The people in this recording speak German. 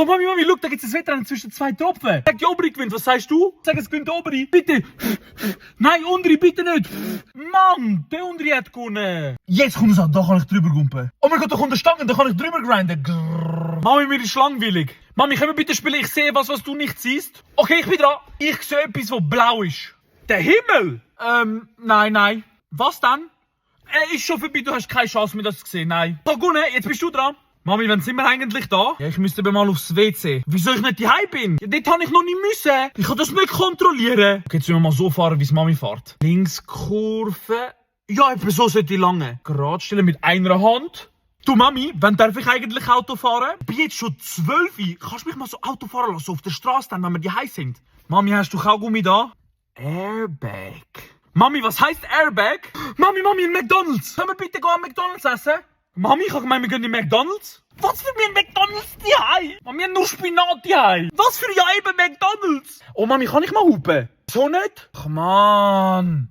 Oh Mami, schau, da gibt es ein Wettrennen zwischen zwei Tropfen. Sag, die obere gewinnt, was sagst du? Sag, es gewinnt der obere. Bitte. Nein, untere, bitte nicht. Mann, der untere hat gewonnen. Jetzt kommt es an, da kann ich drüber gumpen. Oh mein Gott, da kommt eine Stange, da kann ich drüber grinden. Grrr. Mami, mir ist langweilig. Mami, können wir bitte spielen? Ich sehe was du nicht siehst. Okay, ich bin dran. Ich sehe etwas, was blau ist. Der Himmel? Nein. Was dann? Ist schon vorbei, du hast keine Chance mehr, das zu sehen. Nein. Gunne, jetzt bist du dran. Mami, wann sind wir eigentlich da? Ja, ich müsste aber mal aufs WC. Wieso ich nicht daheim bin? Ja, dort habe ich noch nicht müssen. Ich kann das nicht kontrollieren. Okay, jetzt müssen wir mal so fahren, wie es Mami fährt. Links Kurve. Ja, etwa so sollte ich lange. Gerade stellen mit einer Hand. Du Mami, wann darf ich eigentlich Auto fahren? Ich bin jetzt schon 12. Kannst du mich mal so Auto fahren lassen auf der Straße, dann, wenn wir daheim sind? Mami, hast du Kaugummi da? Airbag. Mami, was heisst Airbag? Mami, ein McDonald's. Können wir bitte gehen an McDonald's essen? Mami, ich habe gemeint, wir gehen in McDonald's. Was für ein McDonald's daheim? Mami, wir haben nur Spinat daheim. Was für ja eben McDonald's? Oh Mami, kann ich mal hupen? So nicht? Ach Mann.